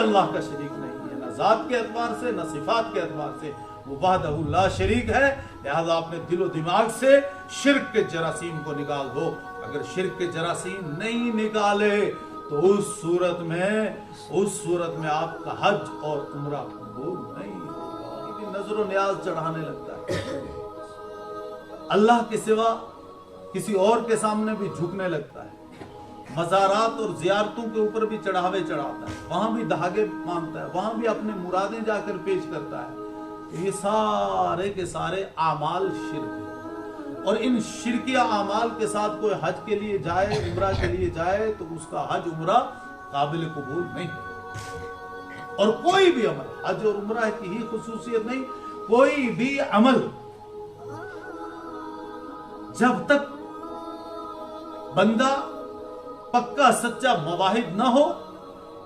अल्लाह का शरीक नहीं है, न ज़ात के एतबार से न सिफात के एतबार से, वो वहदहु ला शरीक है। लिहाजा अपने दिलो दिमाग से शिर्क के जरासीम को निकाल दो। अगर शिर्क के जरासीम नहीं निकाले तो उस सूरत में आपका हज और उम्रा कबूल नहीं होगा। नजर न्याज चढ़ाने लगता है, अल्लाह के सिवा किसी और के सामने भी झुकने लगता है, मज़ारात और ज़ियारतों के ऊपर भी चढ़ावे चढ़ाता है, वहां भी धागे मांगता है, वहां भी अपने मुरादें जाकर पेश करता है। ये सारे के सारे आमाल शिर्क है। और इन शिरकिया आमाल के साथ कोई हज के लिए जाए, उम्रा के लिए जाए, तो उसका हज उम्रा काबिल कबूल नहीं। और कोई भी अमल, हज और उम्रा की ही खुसूसियत नहीं, कोई भी अमल जब तक बंदा पक्का सच्चा मुवाहिद ना हो,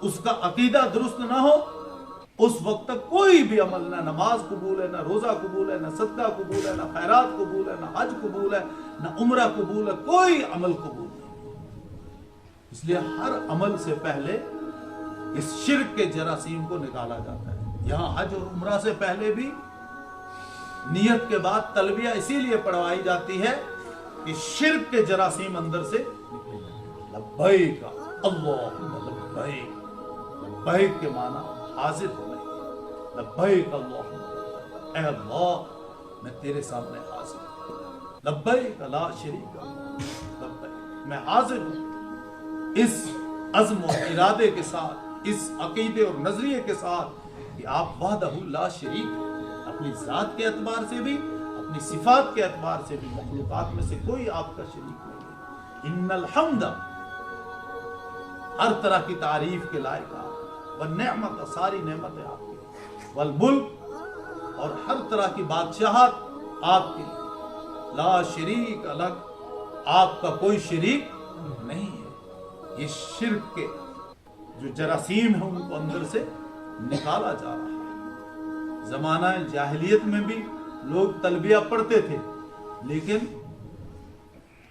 उसका अकीदा दुरुस्त ना हो, उस वक्त तक कोई भी अमल, ना नमाज कबूल है, ना रोजा कबूल है, ना सदका कबूल है, ना खैरात कबूल है, ना हज कबूल है, ना उम्रा कबूल है, कोई अमल कबूल नहीं। इसलिए हर अमल से पहले इस शिर्क के जरासीम को निकाला जाता है। यहां हज और उम्रा से पहले भी नियत के बाद तलबिया इसीलिए पढ़वाई जाती है कि शिर्क के जरासीम अंदर से निकल जाए। लब्बैक अल्लाहुम्मा लब्बैक, लब्बैक के माना हाजिर होने, लब्बैक अल्लाहुम्मा, ऐ अल्लाह मैं तेरे सामने हाजिर हूं, लब्बैक ला शरीक लब्बैक, मैं हाजिर हूं इस अज़्म और इरादे के साथ, इस अकीदे और नजरिए के साथ कि आप वहदहु ला शरीक, अपनी जात के एतबार से भी, अपनी सिफात के एतबार से भी मखलूकात में से कोई आपका शरीक नहीं है। इन्नल हम्दा, हर तरह की तारीफ के लायक आप, व नेमत, सारी नेमतें आपकी, वल मुल्क, और हर तरह की बादशाहत आपकी, ला शरीक अलग, आपका कोई शरीक नहीं है। ये शिर्क के जो जरासीम है उनको अंदर से निकाला जा रहा है। जमाना जाहिलियत में भी लोग तलबिया पढ़ते थे, लेकिन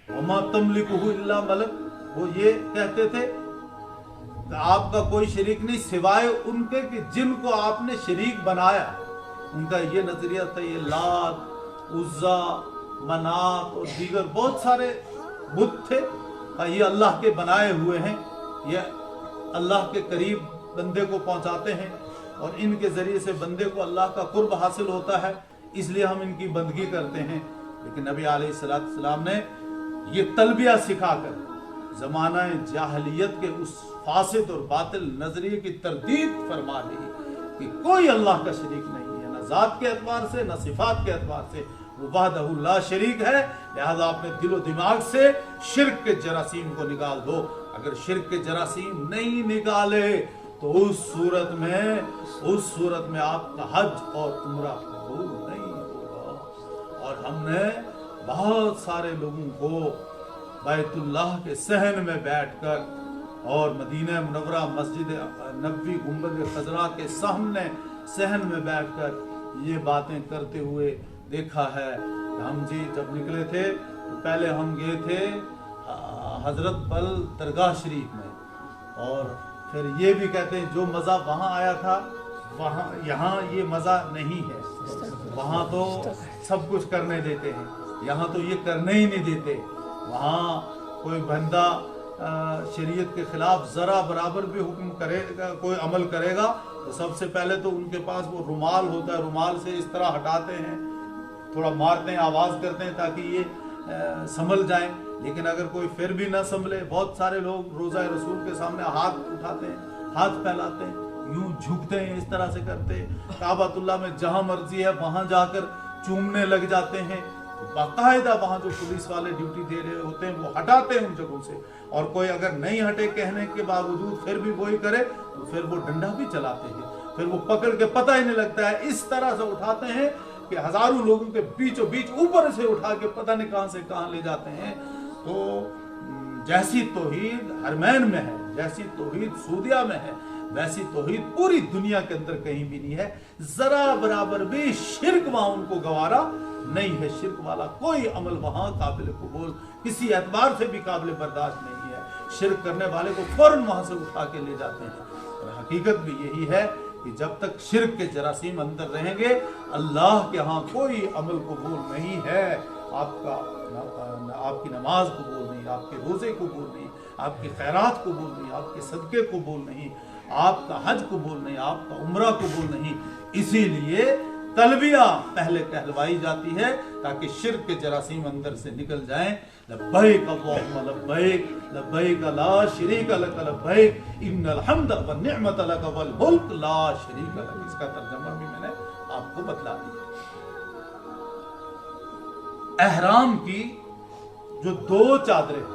वमा तमलिकुहु इल्ला मलक, वो ये कहते थे कि आपका कोई शरीक नहीं सिवाय उनके कि जिनको आपने शरीक बनाया। उनका ये नजरिया था, ये लात, उज्जा, मनात और दीगर बहुत सारे बुत थे, ये अल्लाह के बनाए हुए हैं, ये अल्लाह के करीब बंदे को पहुंचाते हैं और इनके जरिए से बंदे को अल्लाह का कुर्ब हासिल होता है, इसलिए हम इनकी बंदगी करते हैं। लेकिन नबी अलैहिस्सलाम ने ये तलबिया सिखाकर जमाना जाहलियत के उस फासिद और बातिल नजरिए की तरदीद फरमा दी कि कोई अल्लाह का शरीक नहीं है, न जात के एतबार से न सिफात के एतबार से, वो वहदहु ला शरीक है। लिहाजा अपने दिलो दिमाग से शिर्क के जरासीम को निकाल दो। अगर शिर्क के जरासीम नहीं निकाले तो उस सूरत में आपका हज और उम्रा कबूल नहीं होगा। और हमने बहुत सारे लोगों को बैतुल्लाह के सहन में बैठकर और मदीना मुनव्वरा मस्जिद नबवी गुंबद खजरा के सामने सहन में बैठकर ये बातें करते हुए देखा है। हम जी जब निकले थे तो पहले हम गए थे हजरत बल दरगाह शरीफ में, और फिर ये भी कहते हैं जो मज़ा वहाँ आया था वहाँ यहाँ ये मज़ा नहीं है। वहाँ तो सब कुछ करने देते हैं, यहाँ तो ये करने ही नहीं देते। वहाँ कोई बंदा शरीयत के खिलाफ ज़रा बराबर भी हुक्म करेगा, कोई अमल करेगा तो सबसे पहले तो उनके पास वो रुमाल होता है, रुमाल से इस तरह हटाते हैं, थोड़ा मारते हैं, आवाज़ करते हैं ताकि ये संभल जाए। लेकिन अगर कोई फिर भी ना संभले, बहुत सारे लोग रोज़ा रसूल के सामने हाथ उठाते हैं, हाथ फैलाते हैं, यूं झुकते हैं, इस तरह से करते हैं। काबतुल्लाह में जहाँ मर्जी है वहाँ जाकर चूमने लग जाते हैं। बाकायदा वहाँ जो पुलिस वाले ड्यूटी दे रहे होते हैं वो हटाते हैं उन जगहों से, और कोई अगर नहीं हटे कहने के बावजूद फिर भी वही करे तो फिर वो डंडा भी चलाते हैं, फिर वो पकड़ के पता ही नहीं लगता है, इस तरह से उठाते हैं कि हजारों लोगों के बीचों बीच ऊपर से उठा के पता नहीं कहां से कहां ले जाते हैं। तो जैसी तौहीद हरमैन में है, जैसी तौहीद सूदिया में है, वैसी तौहीद पूरी दुनिया के अंदर कहीं भी नहीं है। जरा बराबर भी शिर्क वहां उनको गवारा नहीं है। शिर्क वाला कोई अमल वहां काबिल कबूल, किसी एतबार से भी काबिल बर्दाश्त नहीं है। शिर्क करने वाले को फौरन वहां से उठा के ले जाते हैं। हकीकत भी यही है कि जब तक शिर्क के जरासीम अंदर रहेंगे अल्लाह के यहाँ कोई अमल कबूल नहीं है। आपकी नमाज कबूल नहीं, आपके रोजे कबूल नहीं, आपकी खैरात कबूल नहीं, आपके सदके कबूल नहीं, आपका हज कबूल नहीं, आपका उम्रा कबूल नहीं। इसीलिए तलबिया पहले कहलवाई जाती है ताकि शिर्क के जरासीम अंदर से निकल जाएं। लब्बैक अल्लाहुम्मा लब्बैक, लब्बैक ला शरीका लक लब्बैक, इन्नल हम्द व निअमत लक वल मुल्क ला शरीका लक। इसका तर्जुमा भी मैंने आपको बतला दिया। एहराम की जो दो चादरें